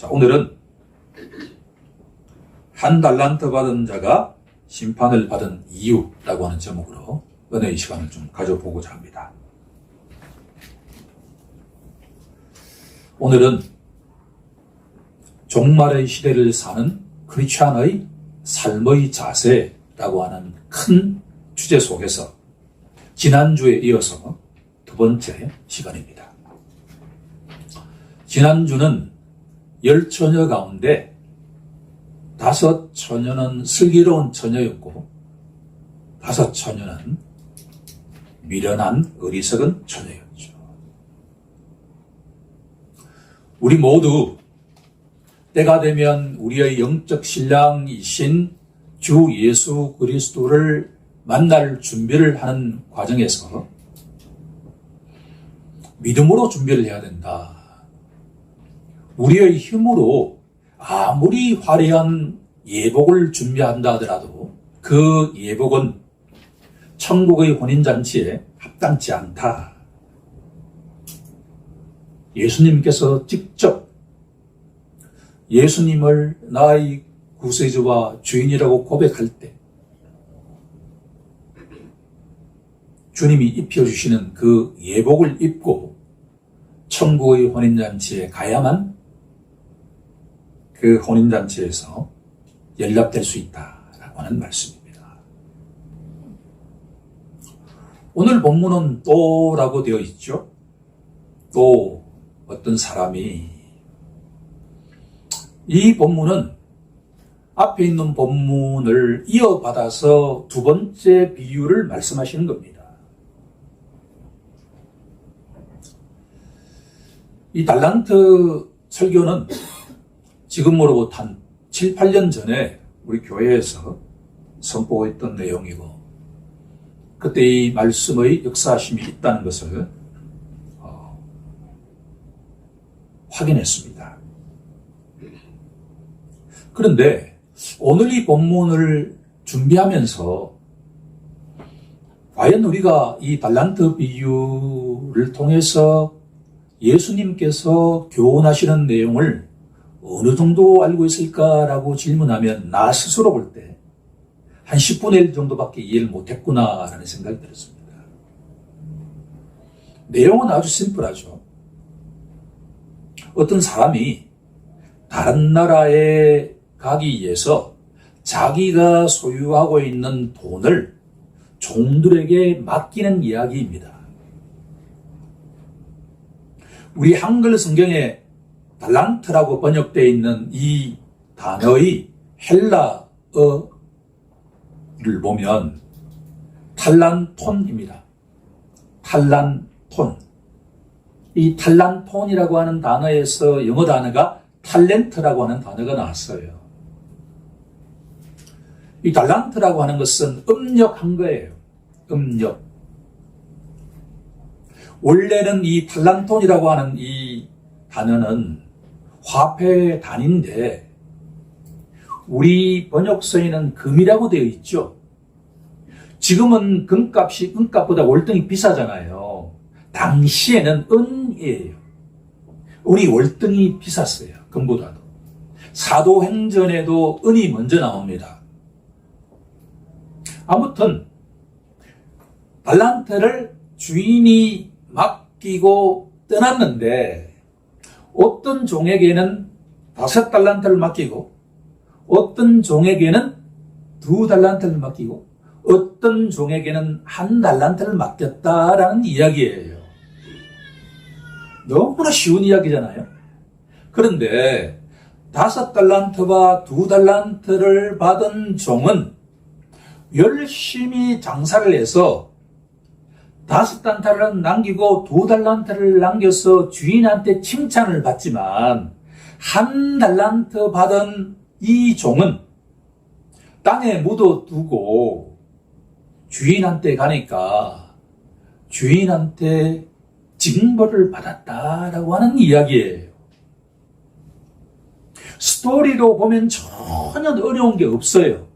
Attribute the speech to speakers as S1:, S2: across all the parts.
S1: 자, 오늘은 한 달란트 받은 자가 심판을 받은 이유라고 하는 제목으로 은혜의 시간을 좀 가져보고자 합니다. 오늘은 종말의 시대를 사는 크리스찬의 삶의 자세라고 하는 큰 주제 속에서 지난주에 이어서 두 번째 시간입니다. 지난주는 10처녀 가운데 5처녀는 슬기로운 처녀였고 5처녀는 미련한 어리석은 처녀였죠. 우리 모두 때가 되면 우리의 영적 신랑이신 주 예수 그리스도를 만날 준비를 하는 과정에서 믿음으로 준비를 해야 된다. 우리의 힘으로 아무리 화려한 예복을 준비한다 하더라도 그 예복은 천국의 혼인잔치에 합당치 않다. 예수님께서 직접 예수님을 나의 구세주와 주인이라고 고백할 때 주님이 입혀주시는 그 예복을 입고 천국의 혼인잔치에 가야만 그 혼인잔치에서 연락될 수 있다라고 하는 말씀입니다. 오늘 본문은 또라고 되어 있죠. 또 어떤 사람이, 이 본문은 앞에 있는 본문을 이어받아서 두 번째 비유를 말씀하시는 겁니다. 이 달란트 설교는 지금으로부터 한 7, 8년 전에 우리 교회에서 선포했던 내용이고 그때 이 말씀의 역사심이 있다는 것을 확인했습니다. 그런데 오늘 이 본문을 준비하면서 과연 우리가 이 달란트 비유를 통해서 예수님께서 교훈하시는 내용을 어느 정도 알고 있을까라고 질문하면 나 스스로 볼 때 한 10분의 1 정도밖에 이해를 못했구나라는 생각이 들었습니다. 내용은 아주 심플하죠. 어떤 사람이 다른 나라에 가기 위해서 자기가 소유하고 있는 돈을 종들에게 맡기는 이야기입니다. 우리 한글 성경에 달란트라고 번역되어 있는 이 단어의 헬라어를 보면 탈란톤입니다. 탈란톤. 이 탈란톤이라고 하는 단어에서 영어 단어가 탤런트라고 하는 단어가 나왔어요. 이 달란트라고 하는 것은 음력한 거예요. 음력. 원래는 이 탈란톤이라고 하는 이 단어는 화폐 단위인데 우리 번역서에는 금이라고 되어 있죠. 지금은 금값이 은값보다 월등히 비싸잖아요. 당시에는 은이에요. 우리 월등히 비쌌어요. 금보다도. 사도행전에도 은이 먼저 나옵니다. 아무튼 달란트를 주인이 맡기고 떠났는데 어떤 종에게는 5달란트를 맡기고 어떤 종에게는 2달란트를 맡기고 어떤 종에게는 1달란트를 맡겼다라는 이야기예요. 너무나 쉬운 이야기잖아요. 그런데 5달란트와 2달란트를 받은 종은 열심히 장사를 해서 5달란트를 남기고 2달란트를 남겨서 주인한테 칭찬을 받지만 1달란트 받은 이 종은 땅에 묻어두고 주인한테 가니까 주인한테 징벌을 받았다라고 하는 이야기예요. 스토리로 보면 전혀 어려운 게 없어요.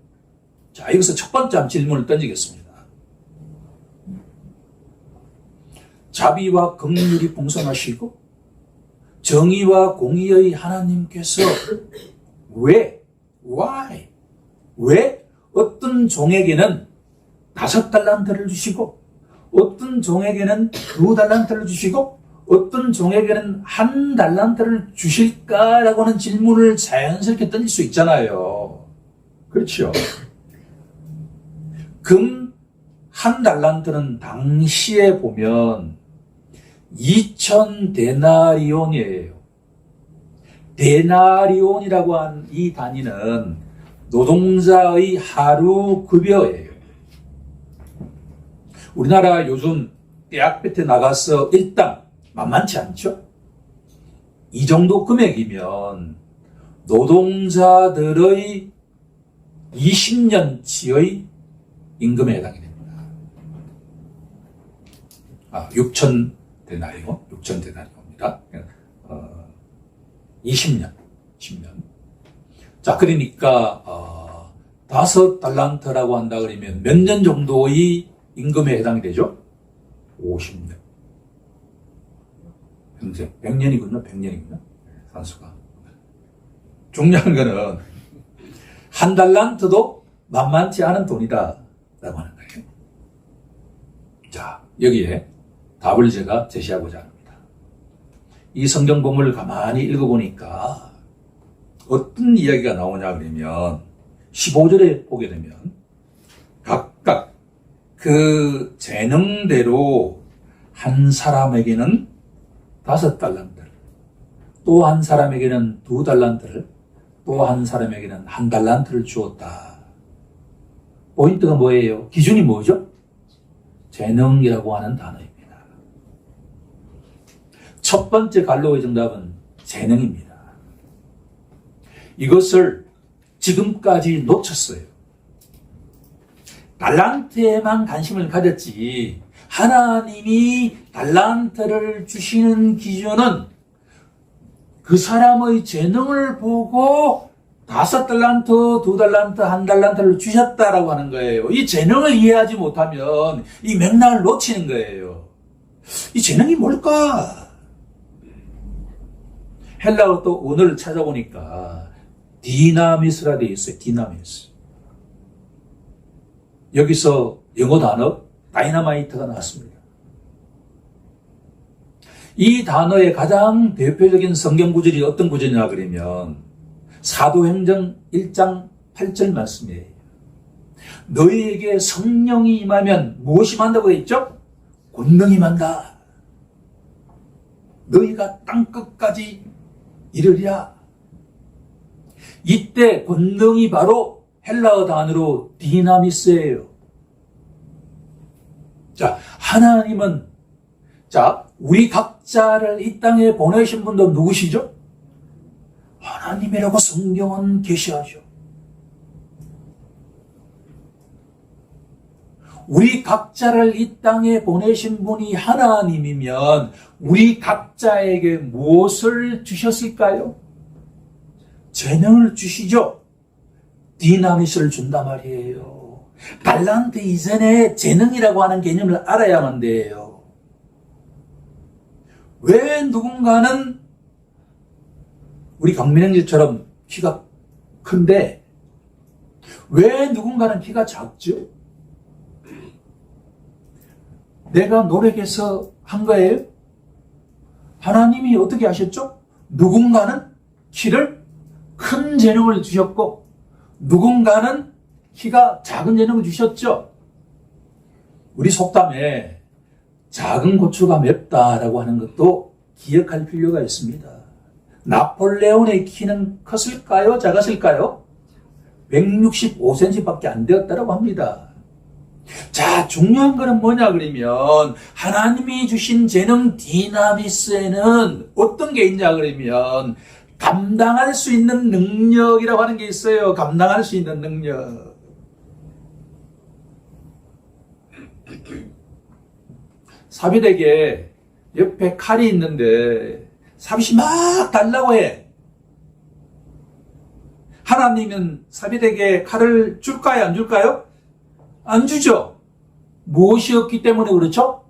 S1: 자, 여기서 첫 번째 질문을 던지겠습니다. 자비와 긍휼이 풍성하시고 정의와 공의의 하나님께서 왜 어떤 종에게는 5달란트를 주시고 어떤 종에게는 2달란트를 주시고 어떤 종에게는 1달란트를 주실까라고 하는 질문을 자연스럽게 던질 수 있잖아요. 그렇죠? 금 1달란트는 당시에 보면 2000데나리온이에요. 데나리온이라고 한 이 단위는 노동자의 하루 급여예요. 우리나라 요즘 대학볕에 나가서 일당 만만치 않죠? 이 정도 금액이면 노동자들의 20년치의 임금에 해당이 됩니다. 6,000데나리온입니다. 20년. 자, 그러니까 5달란트라고 한다 그러면 몇 년 정도의 임금에 해당이 되죠? 50년. 평생 100년이군요. 산수가. 중요한 거는 1달란트도 만만치 않은 돈이다 라고 하는 거예요. 자, 여기에 답을 제가 제시하고자 합니다. 이 성경 본문을 가만히 읽어보니까 어떤 이야기가 나오냐 그러면 15절에 보게 되면 각각 그 재능대로 한 사람에게는 5달란트를, 또 한 사람에게는 2달란트를, 또 한 사람에게는 1달란트를 주었다. 포인트가 뭐예요? 기준이 뭐죠? 재능이라고 하는 단어입니다. 첫 번째 갈로의 정답은 재능입니다. 이것을 지금까지 놓쳤어요. 달란트에만 관심을 가졌지 하나님이 달란트를 주시는 기준은 그 사람의 재능을 보고 5달란트, 2달란트, 1달란트를 주셨다라고 하는 거예요. 이 재능을 이해하지 못하면 이 맥락을 놓치는 거예요. 이 재능이 뭘까? 헬라어 또 언어를 찾아보니까 디나미스라 되어 있어요. 디나미스. 여기서 영어 단어 다이너마이트가 나왔습니다. 이 단어의 가장 대표적인 성경 구절이 어떤 구절이냐 그러면 사도행전 1장 8절 말씀이에요. 너희에게 성령이 임하면 무엇이 임한다고 했죠? 권능이 임한다. 너희가 땅끝까지 이르리라. 이때 권능이 바로 헬라어 단어로 디나미스예요. 자, 하나님은 우리 각자를 이 땅에 보내신 분도 누구시죠? 하나님이라고 성경은 계시하죠. 우리 각자를 이 땅에 보내신 분이 하나님이면 우리 각자에게 무엇을 주셨을까요? 재능을 주시죠. 디나미스를 준단 말이에요. 달란트 이전에 재능이라고 하는 개념을 알아야만 돼요. 왜 누군가는 우리 강민행지처럼 키가 큰데 왜 누군가는 키가 작죠? 내가 노력해서 한 거예요? 하나님이 어떻게 하셨죠? 누군가는 키를 큰 재능을 주셨고 누군가는 키가 작은 재능을 주셨죠. 우리 속담에 작은 고추가 맵다라고 하는 것도 기억할 필요가 있습니다. 나폴레온의 키는 컸을까요? 작았을까요? 165cm밖에 안 되었다고 합니다. 자, 중요한 거는 뭐냐 그러면 하나님이 주신 재능 디나미스에는 어떤 게 있냐 그러면 감당할 수 있는 능력이라고 하는 게 있어요. 감당할 수 있는 능력. 사비덱에 옆에 칼이 있는데 사빗이 막 달라고 해. 하나님은 사비덱에 칼을 줄까요? 안 줄까요? 안 주죠. 무엇이 없기 때문에 그렇죠?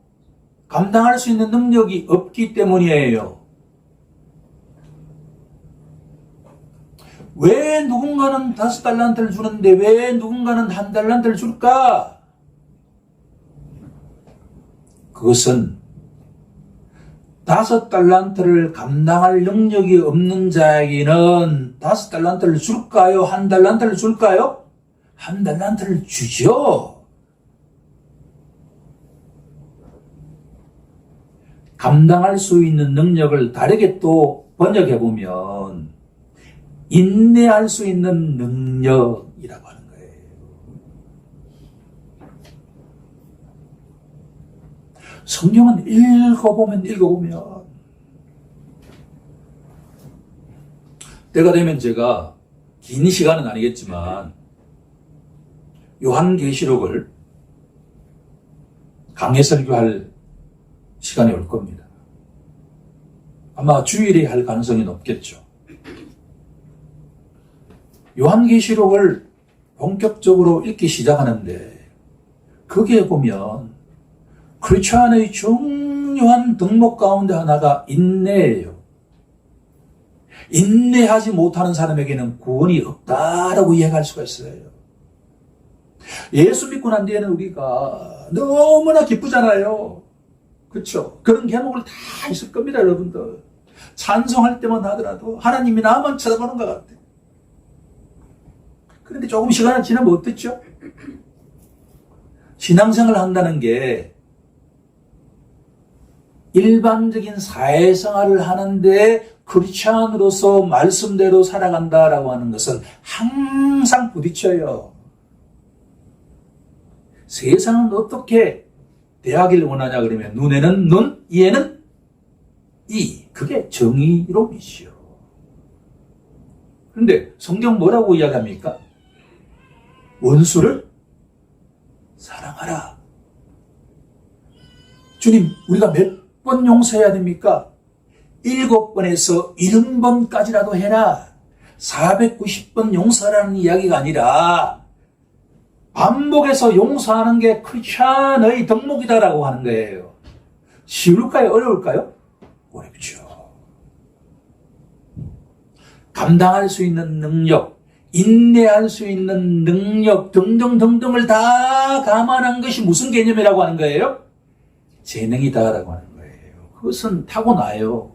S1: 감당할 수 있는 능력이 없기 때문이에요. 왜 누군가는 5달란트를 주는데 왜 누군가는 1달란트를 줄까? 그것은 5달란트를 감당할 능력이 없는 자에게는 5달란트를 줄까요? 1달란트를 줄까요? 1달란트를 주죠. 감당할 수 있는 능력을 다르게 또 번역해보면 인내할 수 있는 능력이라고 하는 거예요. 성경은 읽어보면 때가 되면 제가 긴 시간은 아니겠지만 요한계시록을 강해 설교할 시간이 올 겁니다. 아마 주일에 할 가능성이 높겠죠. 요한계시록을 본격적으로 읽기 시작하는데 거기에 보면 크리스천의 중요한 덕목 가운데 하나가 인내예요. 인내하지 못하는 사람에게는 구원이 없다라고 이야기할 수가 있어요. 예수 믿고 난 뒤에는 우리가 너무나 기쁘잖아요. 그렇죠? 그런 계목을 다 있을 겁니다, 여러분들. 찬송할 때만 하더라도 하나님이 나만 쳐다보는 것 같아. 그런데 조금 시간이 지나면 어떻죠? 신앙생활을 한다는 게 일반적인 사회생활을 하는데 크리스찬으로서 말씀대로 살아간다라고 하는 것은 항상 부딪혀요. 세상은 어떻게 대하길 원하냐 그러면 눈에는 눈, 이에는 이. 그게 정의로움이지요. 그런데 성경 뭐라고 이야기합니까? 원수를 사랑하라. 주님, 우리가 몇 번 용서해야 됩니까? 7번에서 70번까지라도 해라. 490번 용서라는 이야기가 아니라 반복해서 용서하는 게 크리스천의 덕목이다라고 하는 거예요. 쉬울까요? 어려울까요? 어렵죠. 감당할 수 있는 능력, 인내할 수 있는 능력 등등등등을 다 감안한 것이 무슨 개념이라고 하는 거예요? 재능이다라고 하는 거예요. 그것은 타고나요.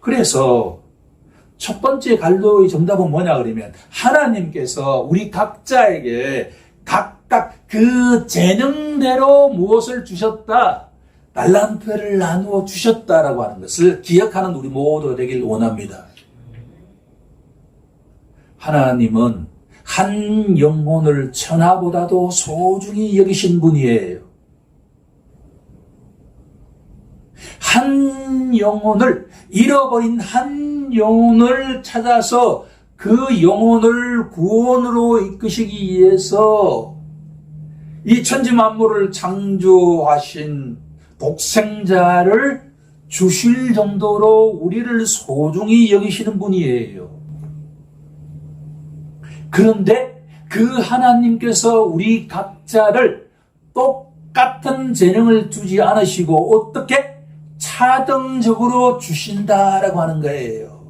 S1: 그래서 첫 번째 갈도의 정답은 뭐냐 그러면 하나님께서 우리 각자에게 각각 그 재능대로 무엇을 주셨다, 달란트를 나누어 주셨다라고 하는 것을 기억하는 우리 모두 되길 원합니다. 하나님은 한 영혼을 천하보다도 소중히 여기신 분이에요. 한 영혼을, 잃어버린 한 영혼을 찾아서 그 영혼을 구원으로 이끄시기 위해서 이 천지 만물을 창조하신 독생자를 주실 정도로 우리를 소중히 여기시는 분이에요. 그런데 그 하나님께서 우리 각자를 똑같은 재능을 주지 않으시고 어떻게? 차등적으로 주신다라고 하는 거예요.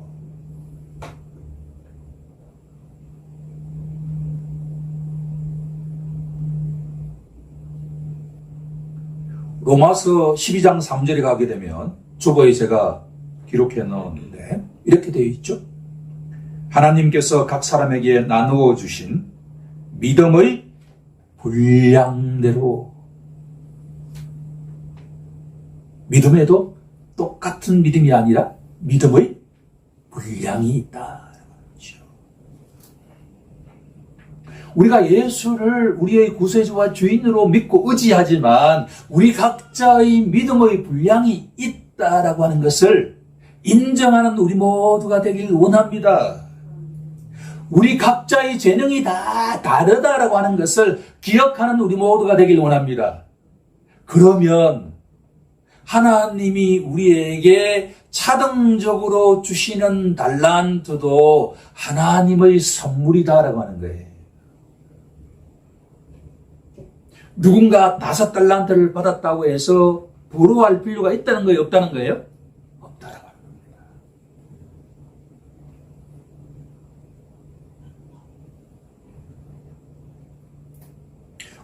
S1: 로마서 12장 3절에 가게 되면 주보에 제가 기록해 넣었는데 이렇게 되어 있죠. 하나님께서 각 사람에게 나누어 주신 믿음의 분량대로, 믿음에도 똑같은 믿음이 아니라 믿음의 분량이 있다. 우리가 예수를 우리의 구세주와 주인으로 믿고 의지하지만 우리 각자의 믿음의 분량이 있다라고 하는 것을 인정하는 우리 모두가 되길 원합니다. 우리 각자의 재능이 다 다르다라고 하는 것을 기억하는 우리 모두가 되길 원합니다. 그러면 하나님이 우리에게 차등적으로 주시는 달란트도 하나님의 선물이다라고 하는 거예요. 누군가 5달란트를 받았다고 해서 부러워할 필요가 있다는 거예요? 없다는 거예요? 없다.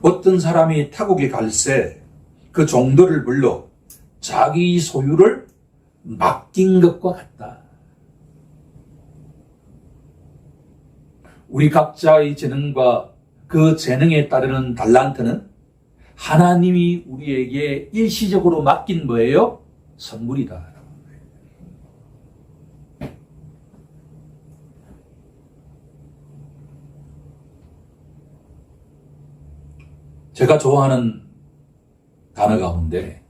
S1: 어떤 사람이 타국에 갈새 그 종들을 불러 자기 소유를 맡긴 것과 같다. 우리 각자의 재능과 그 재능에 따르는 달란트는 하나님이 우리에게 일시적으로 맡긴 뭐예요? 선물이다. 제가 좋아하는 단어 가운데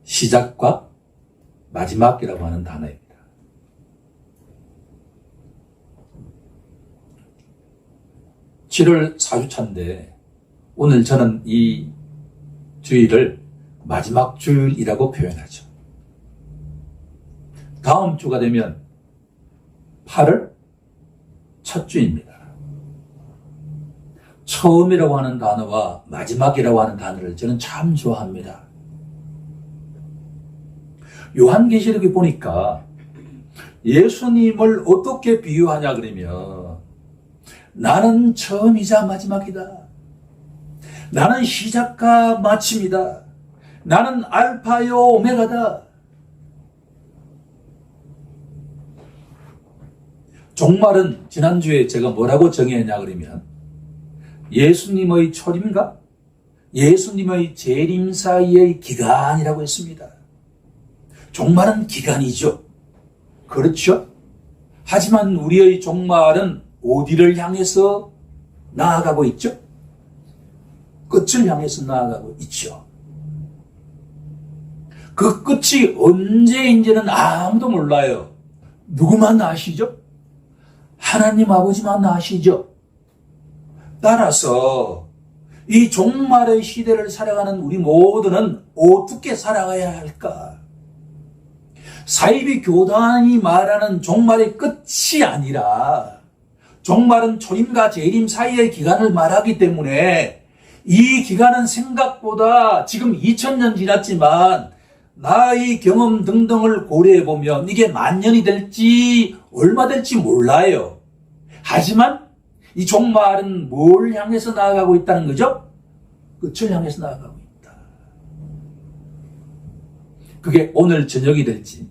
S1: 시작과 마지막이라고 하는 단어입니다. 7월 4주차인데 오늘 저는 이 주일을 마지막 주일이라고 표현하죠. 다음 주가 되면 8월 첫 주입니다. 처음이라고 하는 단어와 마지막이라고 하는 단어를 저는 참 좋아합니다. 요한계시록에 보니까 예수님을 어떻게 비유하냐 그러면 나는 처음이자 마지막이다. 나는 시작과 마침이다. 나는 알파요 오메가다. 종말은 지난주에 제가 뭐라고 정의했냐 그러면 예수님의 초림과 예수님의 재림 사이의 기간이라고 했습니다. 종말은 기간이죠. 그렇죠? 하지만 우리의 종말은 어디를 향해서 나아가고 있죠? 끝을 향해서 나아가고 있죠. 그 끝이 언제인지는 아무도 몰라요. 누구만 아시죠? 하나님 아버지만 아시죠? 따라서 이 종말의 시대를 살아가는 우리 모두는 어떻게 살아가야 할까? 사이비 교단이 말하는 종말의 끝이 아니라 종말은 초림과 재림 사이의 기간을 말하기 때문에 이 기간은 생각보다 지금 2000년 지났지만 나의 경험 등등을 고려해보면 이게 만년이 될지 얼마 될지 몰라요. 하지만 이 종말은 뭘 향해서 나아가고 있다는 거죠? 끝을 향해서 나아가고 있다. 그게 오늘 저녁이 될지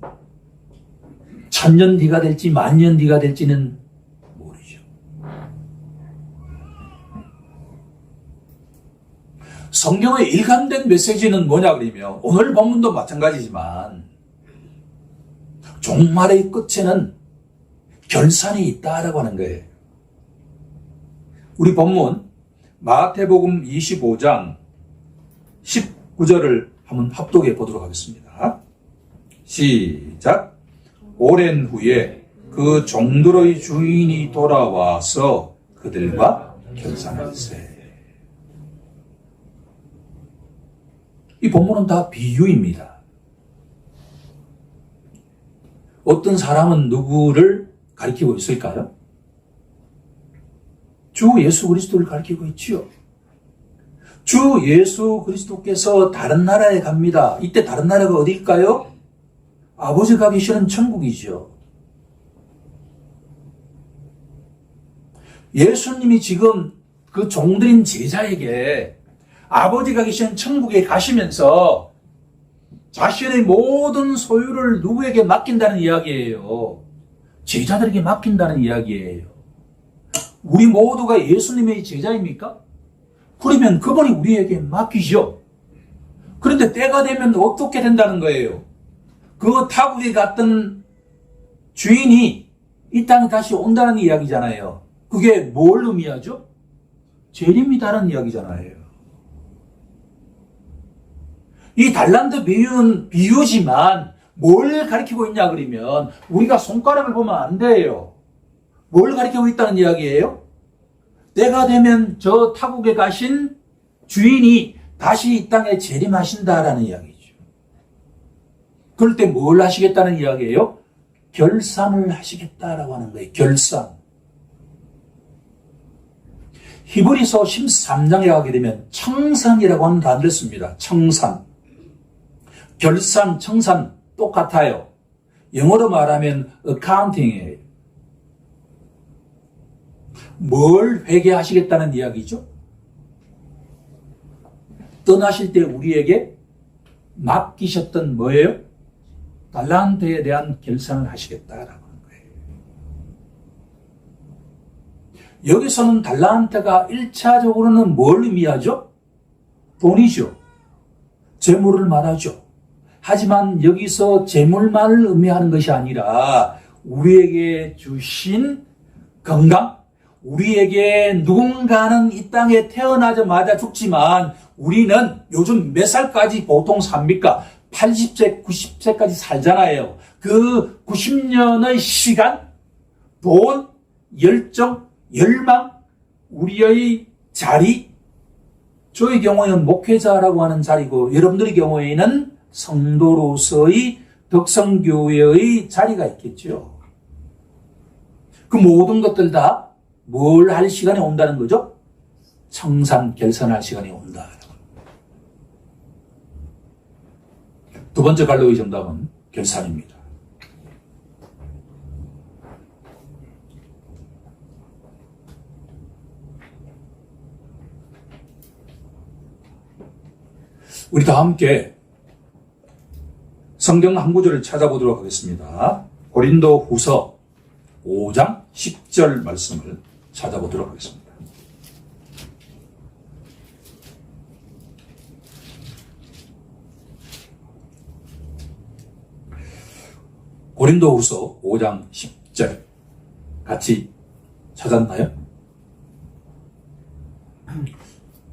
S1: 1000년 뒤가 될지 만년 뒤가 될지는 모르죠. 성경의 일관된 메시지는 뭐냐 그러면 오늘 본문도 마찬가지지만 종말의 끝에는 결산이 있다라고 하는 거예요. 우리 본문 마태복음 25장 19절을 한번 합독해 보도록 하겠습니다. 시작. 오랜 후에 그 종들의 주인이 돌아와서 그들과 결산할세. 이 본문은 다 비유입니다. 어떤 사람은 누구를 가리키고 있을까요? 주 예수 그리스도를 가리키고 있지요. 주 예수 그리스도께서 다른 나라에 갑니다. 이때 다른 나라가 어디일까요? 아버지가 계시는 천국이죠. 예수님이 지금 그 종들인 제자에게 아버지가 계시는 천국에 가시면서 자신의 모든 소유를 누구에게 맡긴다는 이야기예요. 제자들에게 맡긴다는 이야기예요. 우리 모두가 예수님의 제자입니까? 그러면 그분이 우리에게 맡기죠. 그런데 때가 되면 어떻게 된다는 거예요? 그 타국에 갔던 주인이 이 땅에 다시 온다는 이야기잖아요. 그게 뭘 의미하죠? 재림이다라는 이야기잖아요. 이 달란트 비유는 비유지만 뭘 가리키고 있냐 그러면 우리가 손가락을 보면 안 돼요. 뭘 가리키고 있다는 이야기예요? 때가 되면 저 타국에 가신 주인이 다시 이 땅에 재림하신다라는 이야기죠. 그럴 때 뭘 하시겠다는 이야기예요? 결산을 하시겠다라고 하는 거예요. 결산. 히브리서 13장에 가게 되면 청산이라고 하는 단어를 씁니다. 청산. 결산, 청산 똑같아요. 영어로 말하면 accounting이에요. 뭘 회계하시겠다는 이야기죠? 떠나실 때 우리에게 맡기셨던 뭐예요? 달란트에 대한 결산을 하시겠다라고 하는 거예요. 여기서는 달란트가 1차적으로는 뭘 의미하죠? 돈이죠. 재물을 말하죠. 하지만 여기서 재물만을 의미하는 것이 아니라 우리에게 주신 건강, 우리에게 누군가는 이 땅에 태어나자마자 죽지만 우리는 요즘 몇 살까지 보통 삽니까? 80세, 90세까지 살잖아요. 그 90년의 시간, 돈, 열정, 열망, 우리의 자리, 저의 경우에는 목회자라고 하는 자리고 여러분들의 경우에는 성도로서의 덕성교회의 자리가 있겠죠. 그 모든 것들 다 뭘 할 시간이 온다는 거죠? 청산, 결산할 시간이 온다. 두 번째 갈로의 정답은 결산입니다. 우리 다 함께 성경 한 구절을 찾아보도록 하겠습니다. 고린도 후서 5장 10절 말씀을 찾아보도록 하겠습니다. 고린도 후서 5장 10절 같이 찾았나요?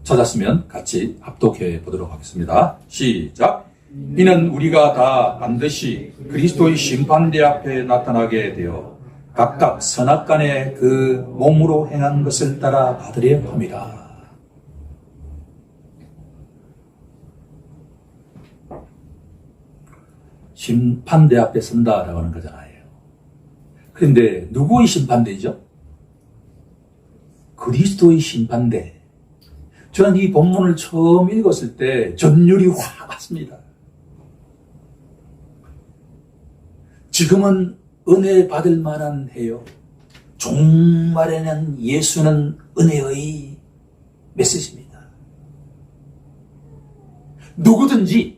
S1: 찾았으면 같이 합독해 보도록 하겠습니다. 시작! 이는 우리가 다 반드시 그리스도의 심판대 앞에 나타나게 되어 각각 선악간에 그 몸으로 행한 것을 따라 받으려 함이라. 심판대 앞에 선다라고 하는 거잖아요. 그런데 누구의 심판대죠? 그리스도의 심판대. 저는 이 본문을 처음 읽었을 때 전율이 확 왔습니다. 지금은 은혜 받을 만한 해요. 종말에는 예수는 은혜의 메시지입니다. 누구든지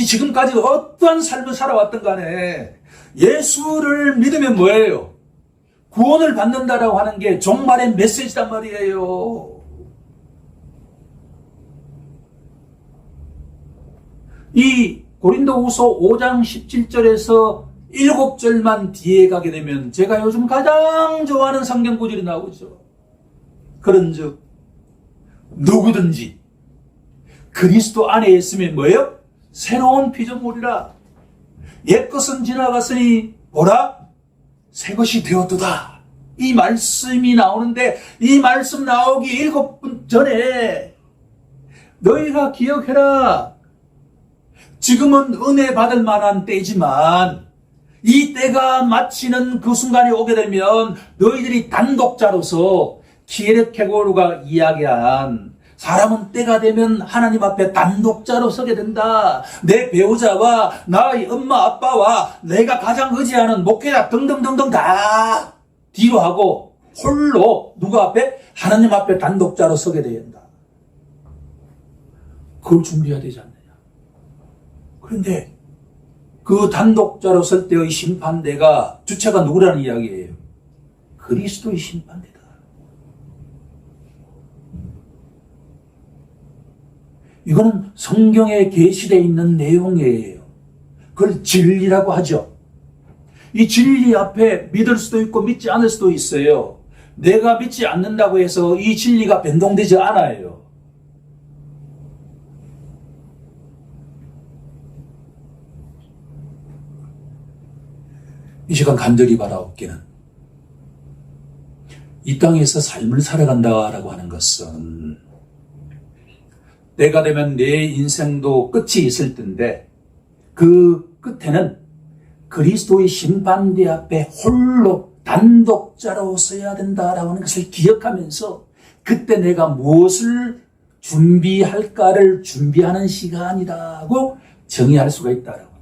S1: 지금까지 어떠한 삶을 살아왔던 간에 예수를 믿으면 뭐예요? 구원을 받는다라고 하는 게 종말의 메시지단 말이에요. 이 고린도후서 5장 17절에서 7절만 뒤에 가게 되면 제가 요즘 가장 좋아하는 성경 구절이 나오죠. 그런즉 누구든지 그리스도 안에 있으면 뭐예요? 새로운 피조물이라. 옛것은 지나갔으니 보라 새것이 되었도다. 이 말씀이 나오는데 이 말씀 나오기 7분 전에 너희가 기억해라. 지금은 은혜 받을 만한 때지만 이 때가 마치는 그 순간이 오게 되면 너희들이 단독자로서 키에르케고르가 이야기한 사람은 때가 되면 하나님 앞에 단독자로 서게 된다. 내 배우자와 나의 엄마 아빠와 내가 가장 의지하는 목회자 등등등등 다 뒤로 하고 홀로 누구 앞에? 하나님 앞에 단독자로 서게 된다. 그걸 준비해야 되지 않느냐. 그런데 그 단독자로 설 때의 심판대가 주체가 누구라는 이야기예요? 그리스도의 심판대다. 이거는 성경에 계시되어 있는 내용이에요. 그걸 진리라고 하죠. 이 진리 앞에 믿을 수도 있고 믿지 않을 수도 있어요. 내가 믿지 않는다고 해서 이 진리가 변동되지 않아요. 이 시간 간절히 바라옵기는 이 땅에서 삶을 살아간다라고 하는 것은 때가 되면 내 인생도 끝이 있을 텐데 그 끝에는 그리스도의 심판대 앞에 홀로 단독자로 서야 된다라고 하는 것을 기억하면서 그때 내가 무엇을 준비할까를 준비하는 시간이라고 정의할 수가 있다라고.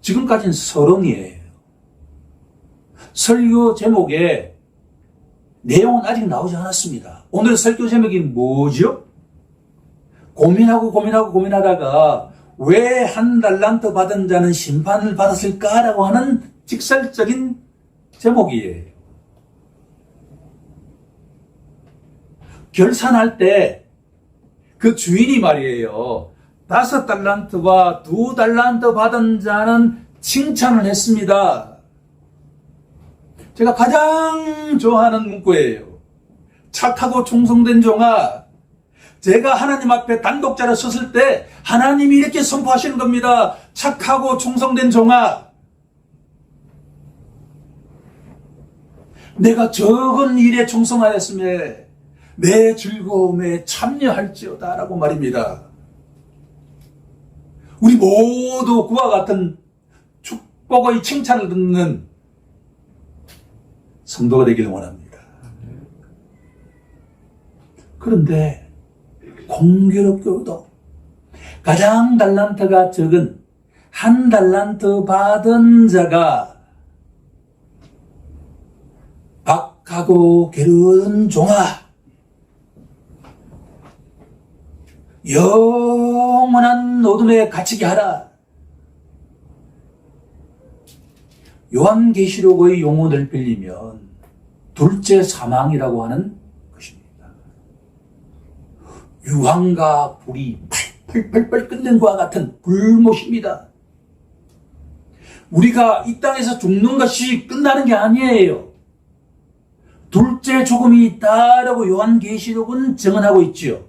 S1: 지금까지는 설렁이에요. 설교 제목에 내용은 아직 나오지 않았습니다. 오늘 설교 제목이 뭐죠? 고민하다가 왜 한 달란트 받은 자는 심판을 받았을까라고 하는 직설적인 제목이에요. 결산할 때 그 주인이 말이에요. 5달란트와 2달란트 받은 자는 칭찬을 했습니다. 제가 가장 좋아하는 문구예요. 착하고 충성된 종아, 제가 하나님 앞에 단독자로 섰을 때 하나님이 이렇게 선포하시는 겁니다. 착하고 충성된 종아, 내가 적은 일에 충성하였으며 내 즐거움에 참여할지어다 라고 말입니다. 우리 모두 그와 같은 축복의 칭찬을 듣는 성도가 되기를 원합니다. 그런데 공교롭게도 가장 달란트가 적은 1달란트 받은 자가 악하고 게으른 종아, 영원한 어둠에 갇히게 하라. 요한계시록의 용어를 빌리면 둘째 사망이라고 하는 것입니다. 유황과 불이 팔팔팔 끓는 것과 같은 불못입니다. 우리가 이 땅에서 죽는 것이 끝나는 게 아니에요. 둘째 죽음이 있다라고 요한계시록은 증언하고 있지요.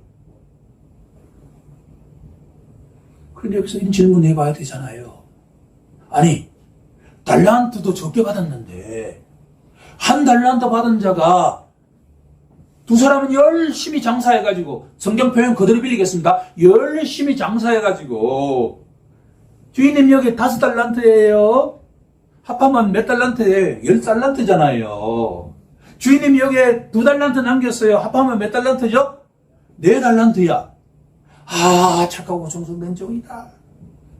S1: 그런데 여기서 이런 질문 해봐야 되잖아요. 아니, 달란트도 적게 받았는데 1달란트 받은 자가 두 사람은 열심히 장사해가지고, 성경 표현 그대로 빌리겠습니다. 열심히 장사해가지고 주인님 여기 5달란트예요. 합하면 몇 달란트예요? 10달란트잖아요. 주인님 여기에 2달란트 남겼어요. 합하면 몇 달란트죠? 4달란트야. 아, 착하고 충성된 종이다.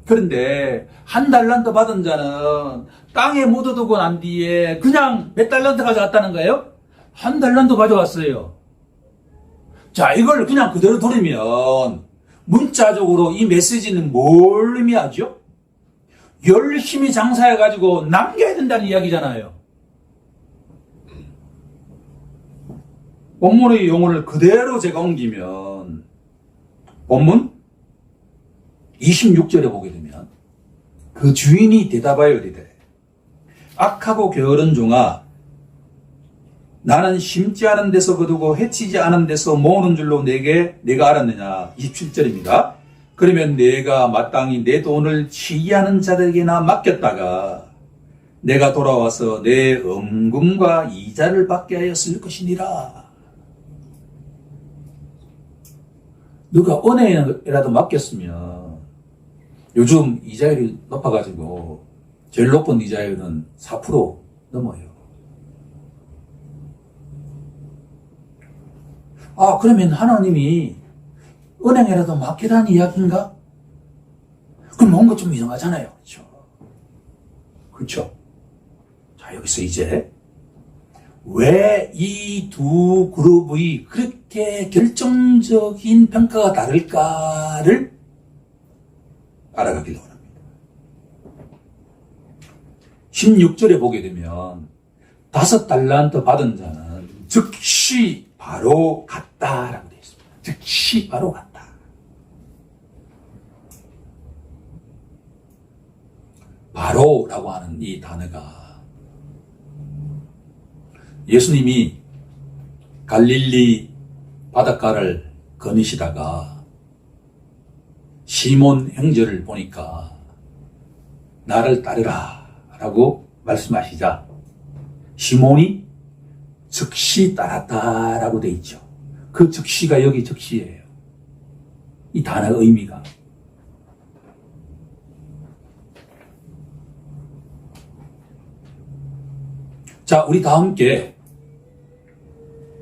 S1: 그런데 1달란트 받은 자는 땅에 묻어두고 난 뒤에 그냥 몇 달란트 가져갔다는 거예요? 1달란트 가져갔어요. 자, 이걸 그냥 그대로 들으면 문자적으로 이 메시지는 뭘 의미하죠? 열심히 장사해가지고 남겨야 된다는 이야기잖아요. 본문의 용어를 그대로 제가 옮기면 본문 26절에 보게 되면 그 주인이 대답하여 이르되 악하고 게으른 종아, 나는 심지 않은 데서 거두고 해치지 않은 데서 모으는 줄로 내가 알았느냐. 27절입니다. 그러면 내가 마땅히 내 돈을 취하는 자들에게나 맡겼다가 내가 돌아와서 내 엄금과 이자를 받게 하였을 것이니라. 누가 은행에라도 맡겼으면 요즘 이자율이 높아가지고 제일 높은 이자율은 4% 넘어요. 아, 그러면 하나님이 은행에라도 맡기라는 이야기인가? 그럼 뭔가 좀 이상하잖아요. 그렇죠? 그렇죠? 자, 여기서 이제 왜 이 두 그룹의 그렇게 결정적인 평가가 다를까를 알아가기를 원합니다. 16절에 보게 되면 5달란트 받은 자는 즉시 바로 갔다라고 되어 있습니다. 즉시 바로 갔다. 바로라고 하는 이 단어가 예수님이 갈릴리 바닷가를 거니시다가 시몬 형제를 보니까 나를 따르라 라고 말씀하시자 시몬이 즉시 따랐다라고 되어 있죠. 그 즉시가 여기 즉시예요. 이 단어의 의미가. 자, 우리 다 함께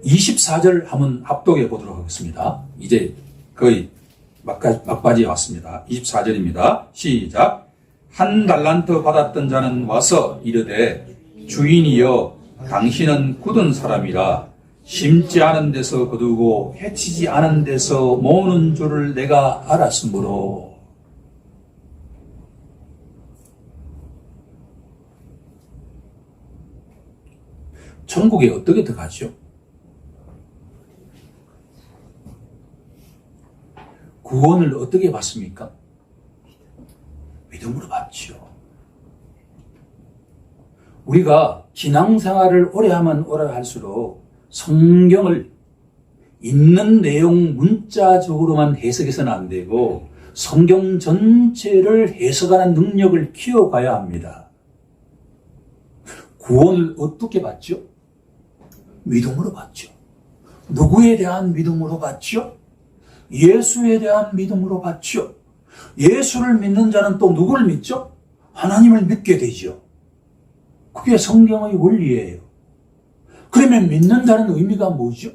S1: 24절 한번 합독해 보도록 하겠습니다. 이제 거의 막바지에 왔습니다. 24절입니다. 시작. 1달란트 받았던 자는 와서 이르되 주인이여 당신은 굳은 사람이라 심지 않은 데서 거두고 해치지 않은 데서 모으는 줄을 내가 알았으므로 천국에 어떻게 들어가죠? 구원을 어떻게 받습니까? 믿음으로 받죠. 우리가 신앙생활을 오래 하면 오래 할수록 성경을 있는 내용 문자적으로만 해석해서는 안 되고 성경 전체를 해석하는 능력을 키워가야 합니다. 구원을 어떻게 받죠? 믿음으로 받죠. 누구에 대한 믿음으로 받죠? 예수에 대한 믿음으로 받죠. 예수를 믿는 자는 또 누구를 믿죠? 하나님을 믿게 되죠. 그게 성경의 원리예요. 그러면 믿는다는 의미가 뭐죠?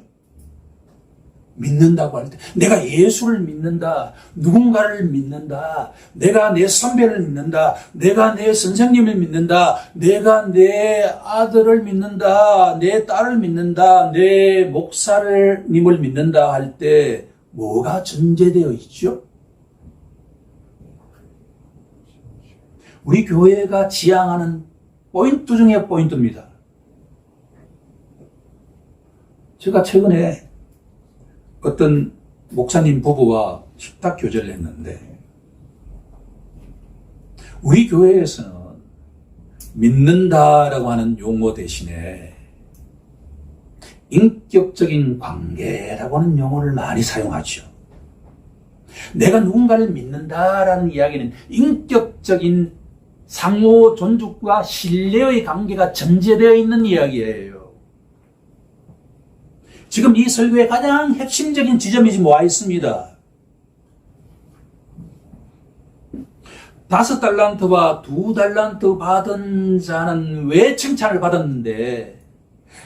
S1: 믿는다고 할 때 내가 예수를 믿는다, 누군가를 믿는다, 내가 내 선배를 믿는다, 내가 내 선생님을 믿는다, 내가 내 아들을 믿는다, 내 딸을 믿는다, 내 목사님을 믿는다 할 때 뭐가 전제되어 있죠? 우리 교회가 지향하는 포인트 중에 포인트입니다. 제가 최근에 어떤 목사님 부부와 식탁 교제를 했는데 우리 교회에서는 믿는다라고 하는 용어 대신에 인격적인 관계라고 하는 용어를 많이 사용하죠. 내가 누군가를 믿는다라는 이야기는 인격적인 상호 존중과 신뢰의 관계가 전제되어 있는 이야기예요. 지금 이 설교의 가장 핵심적인 지점이 지금 와 있습니다. 5달란트와 2달란트 받은 자는 왜 칭찬을 받았는데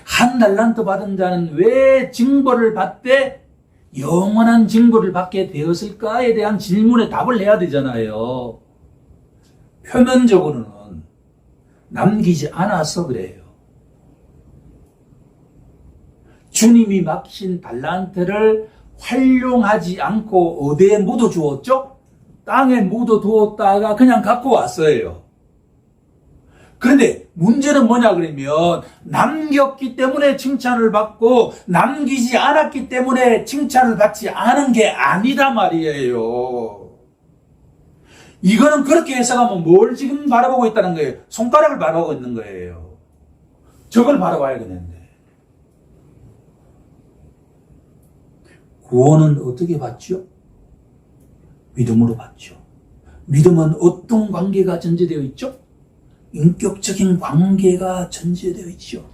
S1: 1달란트 받은 자는 왜 징벌을 받되 영원한 징벌을 받게 되었을까에 대한 질문에 답을 해야 되잖아요. 표면적으로는 남기지 않아서 그래요. 주님이 맡긴 달란트를 활용하지 않고 어디에 묻어 주었죠? 땅에 묻어 두었다가 그냥 갖고 왔어요. 그런데 문제는 뭐냐 그러면 남겼기 때문에 칭찬을 받고 남기지 않았기 때문에 칭찬을 받지 않은 게 아니다 말이에요. 이거는 그렇게 해석하면 뭘 지금 바라보고 있다는 거예요? 손가락을 바라보고 있는 거예요. 저걸 바라봐야겠는데. 구원은 어떻게 받죠? 믿음으로 받죠. 믿음은 어떤 관계가 전제되어 있죠? 인격적인 관계가 전제되어 있죠.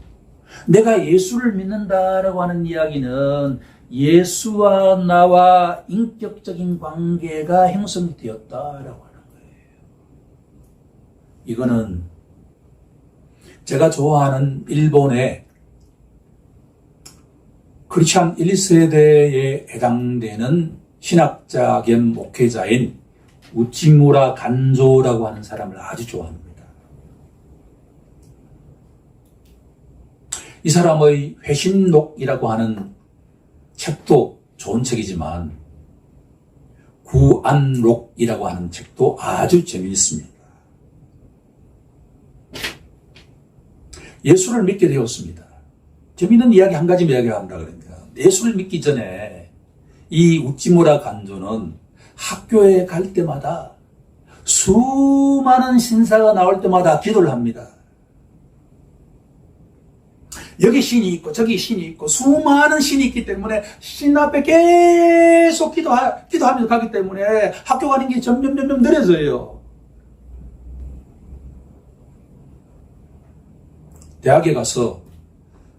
S1: 내가 예수를 믿는다라고 하는 이야기는 예수와 나와 인격적인 관계가 형성이 되었다라고 하는 거예요. 이거는 제가 좋아하는 일본의 크리스찬 1세대에 해당되는 신학자 겸 목회자인 우치무라 간조라고 하는 사람을 아주 좋아합니다. 이 사람의 회심록이라고 하는 책도 좋은 책이지만 구안록이라고 하는 책도 아주 재미있습니다. 예수를 믿게 되었습니다. 재미있는 이야기 한 가지 이야기한다 그럽니다. 예수를 믿기 전에 이 우찌무라 간조는 학교에 갈 때마다 수많은 신사가 나올 때마다 기도를 합니다. 여기 신이 있고 저기 신이 있고 수많은 신이 있기 때문에 신 앞에 계속 기도하면서 가기 때문에 학교 가는 게 점점 느려져요. 대학에 가서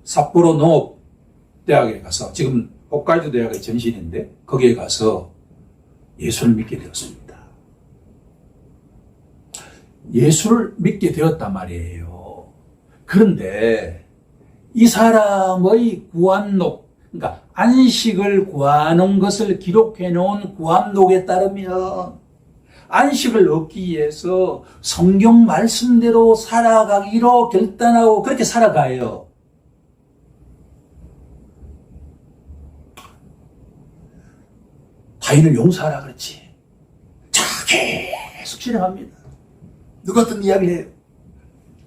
S1: 삿포로 농업대학에 가서 지금 홋카이도 대학의 전신인데 거기에 가서 예수를 믿게 되었습니다. 예수를 믿게 되었단 말이에요. 그런데 이 사람의 구안록, 그러니까 안식을 구하는 것을 기록해 놓은 구안록에 따르면 안식을 얻기 위해서 성경 말씀대로 살아가기로 결단하고 그렇게 살아가요. 타인을 용서하라 그랬지. 자, 계속 실행합니다. 누가 어떤 이야기를 해요?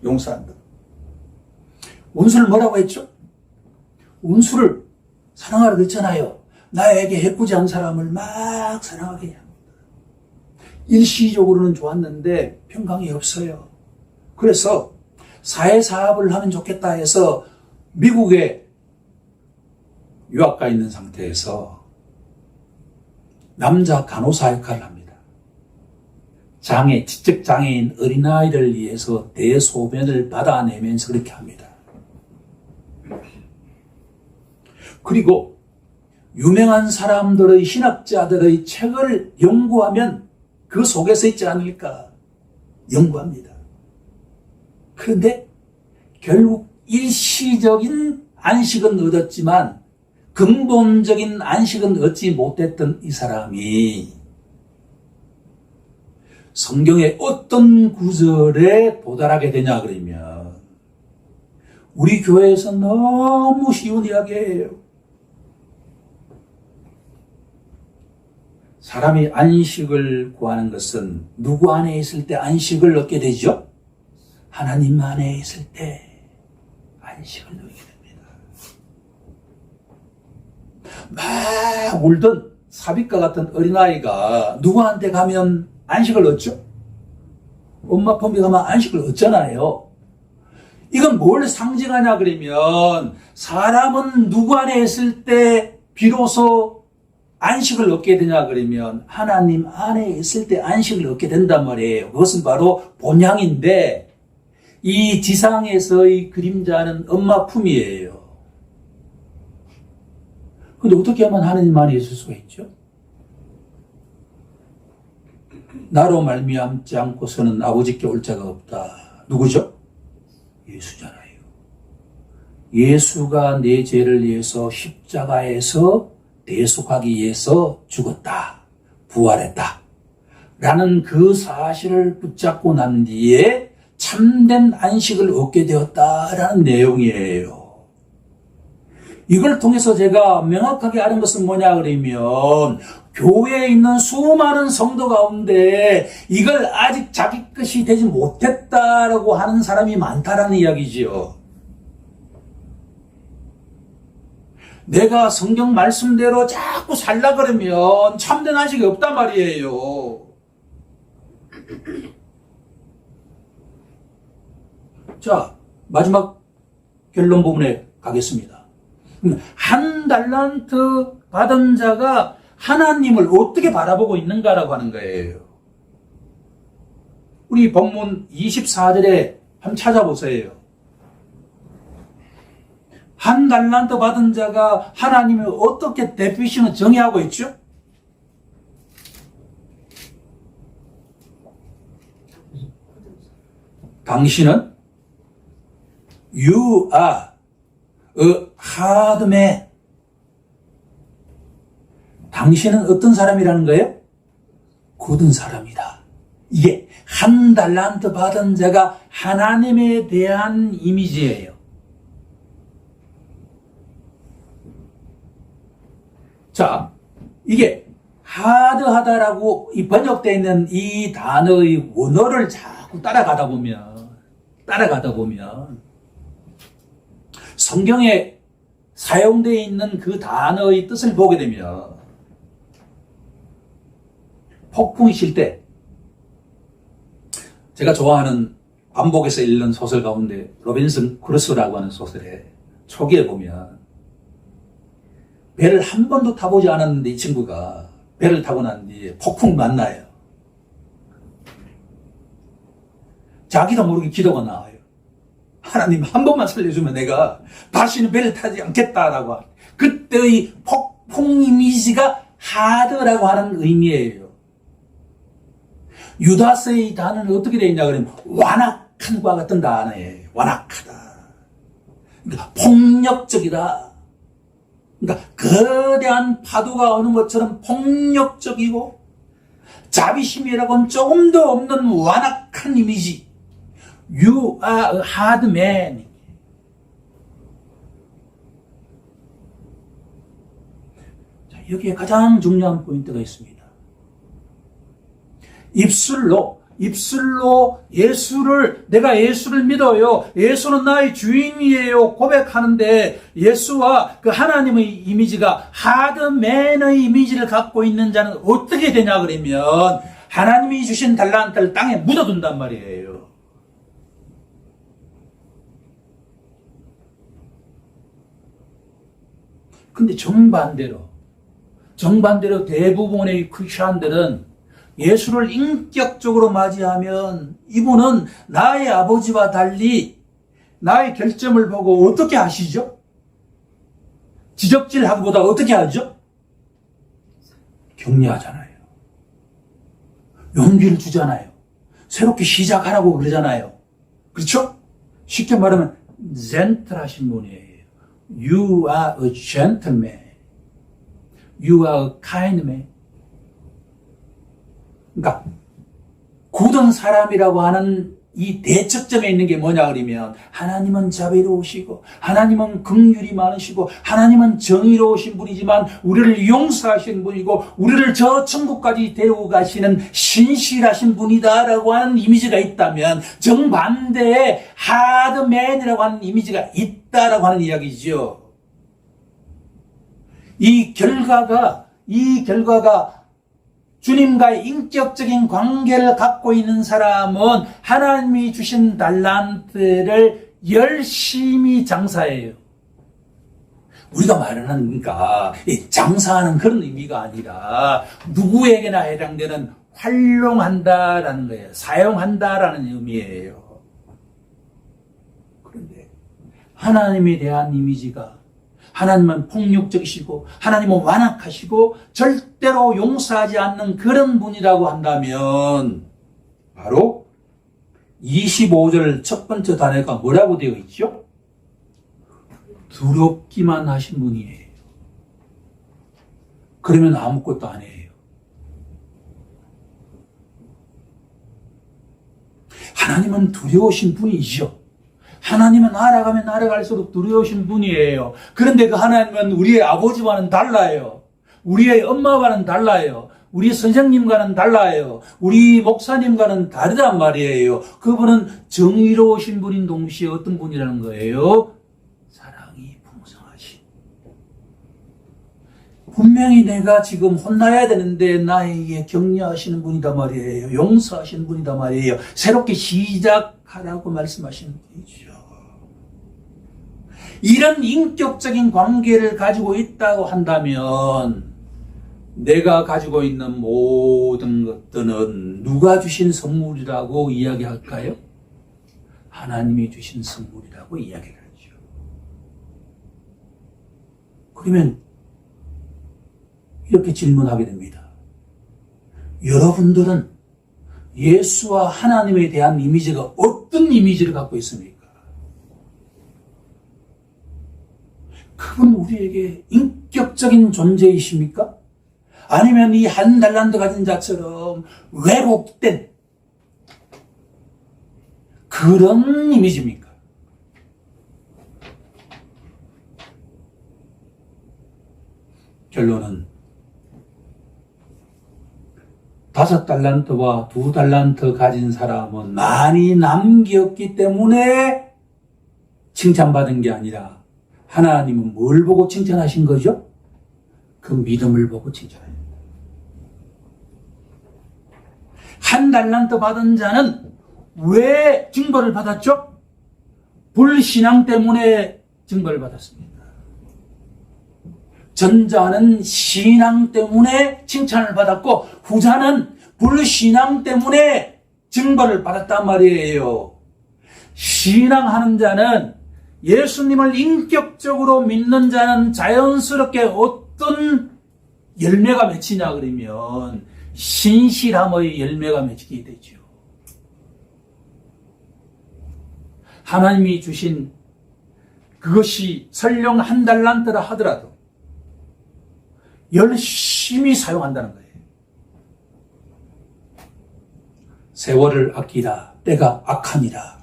S1: 용서한다. 원수를 뭐라고 했죠? 원수를 사랑하라 그랬잖아요. 나에게 해코지 한 사람을 막 사랑하게 해야 합니다. 일시적으로는 좋았는데 평강이 없어요. 그래서 사회사업을 하면 좋겠다 해서 미국에 유학가 있는 상태에서 남자 간호사 역할을 합니다. 지적장애인 어린아이를 위해서 대소변을 받아내면서 그렇게 합니다. 그리고 유명한 사람들의 신학자들의 책을 연구하면 그 속에서 있지 않을까 연구합니다. 그런데 결국 일시적인 안식은 얻었지만 근본적인 안식은 얻지 못했던 이 사람이 성경의 어떤 구절에 도달하게 되냐 그러면 우리 교회에서 너무 쉬운 이야기예요. 사람이 안식을 구하는 것은 누구 안에 있을 때 안식을 얻게 되죠? 하나님 안에 있을 때 안식을 얻게 됩니다. 막 울던 삽입과 같은 어린아이가 누구한테 가면 안식을 얻죠? 엄마 품에 가면 안식을 얻잖아요. 이건 뭘 상징하냐 그러면 사람은 누구 안에 있을 때 비로소 안식을 얻게 되냐 그러면 하나님 안에 있을 때 안식을 얻게 된단 말이에요. 그것은 바로 본향인데 이 지상에서의 그림자는 엄마 품이에요. 근데 어떻게 하면 하나님 안에 있을 수가 있죠? 나로 말미암지 않고서는 아버지께 올 자가 없다. 누구죠? 예수잖아요. 예수가 내 죄를 위해서 십자가에서 대속하기 위해서 죽었다. 부활했다. 라는 그 사실을 붙잡고 난 뒤에 참된 안식을 얻게 되었다라는 내용이에요. 이걸 통해서 제가 명확하게 아는 것은 뭐냐 그러면 교회에 있는 수많은 성도 가운데 이걸 아직 자기 것이 되지 못했다라고 하는 사람이 많다라는 이야기지요. 내가 성경 말씀대로 자꾸 살라 그러면 참된 안식이 없단 말이에요. 자, 마지막 결론 부분에 가겠습니다. 한 달란트 받은 자가 하나님을 어떻게 바라보고 있는가라고 하는 거예요. 우리 본문 24절에 한번 찾아보세요. 한 달란트 받은 자가 하나님을 어떻게 데피니션을 정의하고 있죠? 당신은 You are a hard man. 당신은 어떤 사람이라는 거예요? 굳은 사람이다. 이게 한 달란트 받은 자가 하나님에 대한 이미지예요. 자, 이게 하드하다라고 이 번역되어 있는 이 단어의 원어를 자꾸 따라가다 보면 성경에 사용되어 있는 그 단어의 뜻을 보게 되면 폭풍이 칠 때 제가 좋아하는 반복해서 읽는 소설 가운데 로빈슨 크루소라고 하는 소설에 초기에 보면 배를 한 번도 타보지 않았는데 이 친구가 배를 타고 난 뒤에 폭풍 만나요. 자기도 모르게 기도가 나와요. 하나님 한 번만 살려주면 내가 다시는 배를 타지 않겠다라고. 그때의 폭풍 이미지가 하드라고 하는 의미예요. 유다스의 단어는 어떻게 되어 있냐 그러면 완악한 과 같은 단어예요. 완악하다. 그러니까 폭력적이다. 그러니까 거대한 파도가 오는 것처럼 폭력적이고 자비심이라고는 조금도 없는 완악한 이미지. You are a hard man. 여기에 가장 중요한 포인트가 있습니다. 입술로 내가 예수를 믿어요. 예수는 나의 주인이에요. 고백하는데 예수와 그 하나님의 이미지가 하드맨의 이미지를 갖고 있는 자는 어떻게 되냐 그러면 하나님이 주신 달란트를 땅에 묻어둔단 말이에요. 근데 정반대로 대부분의 크리스천들은 예수를 인격적으로 맞이하면 이분은 나의 아버지와 달리 나의 결점을 보고 어떻게 하시죠? 지적질하기보다 어떻게 하죠? 격려하잖아요. 용기를 주잖아요. 새롭게 시작하라고 그러잖아요. 그렇죠? 쉽게 말하면 젠틀하신 분이에요. You are a gentleman. You are a kind man. 그러니까 굳은 사람이라고 하는 이 대척점에 있는 게 뭐냐 그러면 하나님은 자비로우시고 하나님은 긍휼이 많으시고 하나님은 정의로우신 분이지만 우리를 용서하신 분이고 우리를 저 천국까지 데리고 가시는 신실하신 분이다라고 하는 이미지가 있다면 정반대의 하드맨이라고 하는 이미지가 있다라고 하는 이야기죠. 이 결과가 주님과의 인격적인 관계를 갖고 있는 사람은 하나님이 주신 달란트를 열심히 장사해요. 우리가 말하는 그러니까 장사하는 그런 의미가 아니라 누구에게나 해당되는 활용한다라는 거예요. 사용한다라는 의미예요. 그런데 하나님에 대한 이미지가 하나님은 폭력적이시고 하나님은 완악하시고 절대로 용서하지 않는 그런 분이라고 한다면 바로 25절 첫 번째 단어가 뭐라고 되어 있죠? 두렵기만 하신 분이에요. 그러면 아무것도 안 해요. 하나님은 두려우신 분이죠. 하나님은 알아가면 알아갈수록 두려우신 분이에요. 그런데 그 하나님은 우리의 아버지와는 달라요. 우리의 엄마와는 달라요. 우리 선생님과는 달라요. 우리 목사님과는 다르단 말이에요. 그분은 정의로우신 분인 동시에 어떤 분이라는 거예요? 사랑이 풍성하신. 분명히 내가 지금 혼나야 되는데 나에게 격려하시는 분이다 말이에요. 용서하시는 분이다 말이에요. 새롭게 시작하라고 말씀하시는 분이죠. 이런 인격적인 관계를 가지고 있다고 한다면 내가 가지고 있는 모든 것들은 누가 주신 선물이라고 이야기할까요? 하나님이 주신 선물이라고 이야기를 하죠. 그러면 이렇게 질문하게 됩니다. 여러분들은 예수와 하나님에 대한 이미지가 어떤 이미지를 갖고 있습니까? 그분 우리에게 인격적인 존재이십니까? 아니면 이 한 달란트 가진 자처럼 왜곡된 그런 이미지입니까? 결론은 5달란트와 2달란트 가진 사람은 많이 남겼기 때문에 칭찬받은 게 아니라 하나님은 뭘 보고 칭찬하신 거죠? 그 믿음을 보고 칭찬합니다. 1달란트 받은 자는 왜 징벌을 받았죠? 불신앙 때문에 징벌을 받았습니다. 전자는 신앙 때문에 칭찬을 받았고 후자는 불신앙 때문에 징벌을 받았단 말이에요. 신앙하는 자는 예수님을 인격적으로 믿는 자는 자연스럽게 어떤 열매가 맺히냐 그러면 신실함의 열매가 맺히게 되죠. 하나님이 주신 그것이 설령 1달란트라 하더라도 열심히 사용한다는 거예요. 세월을 아끼라 때가 악하니라.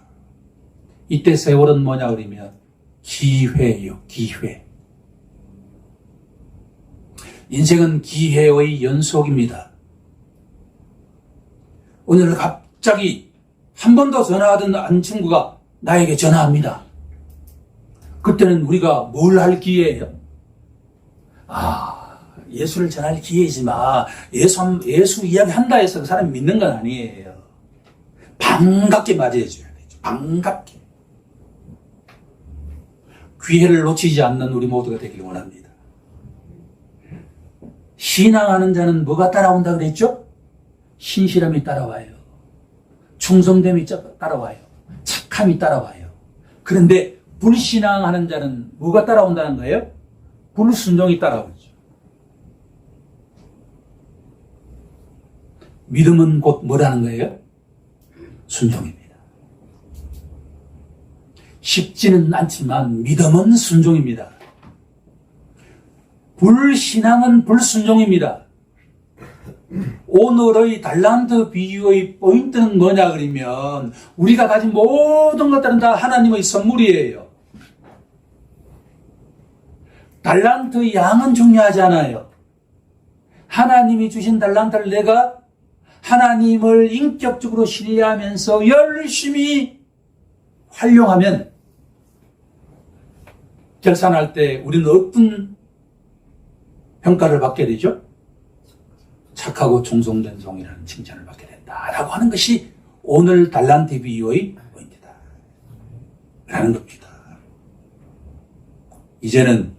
S1: 이때 세월은 뭐냐 그러면 기회예요. 기회. 인생은 기회의 연속입니다. 오늘 갑자기 한 번도 전화하던 한 친구가 나에게 전화합니다. 그때는 우리가 뭘 할 기회예요? 예수를 전할 기회이지만 예수 이야기 한다 해서 그 사람이 믿는 건 아니에요. 반갑게 맞이해 줘야 되죠. 반갑게. 기회를 놓치지 않는 우리 모두가 되기를 원합니다. 신앙하는 자는 뭐가 따라온다 그랬죠? 신실함이 따라와요. 충성됨이 따라와요. 착함이 따라와요. 그런데 불신앙하는 자는 뭐가 따라온다는 거예요? 불순종이 따라오죠. 믿음은 곧 뭐라는 거예요? 순종입니다. 쉽지는 않지만 믿음은 순종입니다. 불신앙은 불순종입니다. 오늘의 달란트 비유의 포인트는 뭐냐 그러면 우리가 가진 모든 것들은 다 하나님의 선물이에요. 달란트 양은 중요하지 않아요. 하나님이 주신 달란트를 내가 하나님을 인격적으로 신뢰하면서 열심히 활용하면 결산할 때 우리는 어떤 평가를 받게 되죠? 착하고 충성된 종이라는 칭찬을 받게 된다라고 하는 것이 오늘 달란트 비유의 포인트다 라는 겁니다. 이제는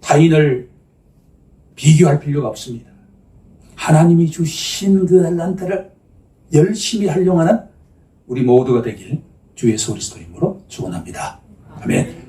S1: 타인을 비교할 필요가 없습니다. 하나님이 주신 그 달란트를 열심히 활용하는 우리 모두가 되길 주 예수 그리스도 이름으로 축원합니다. 아멘.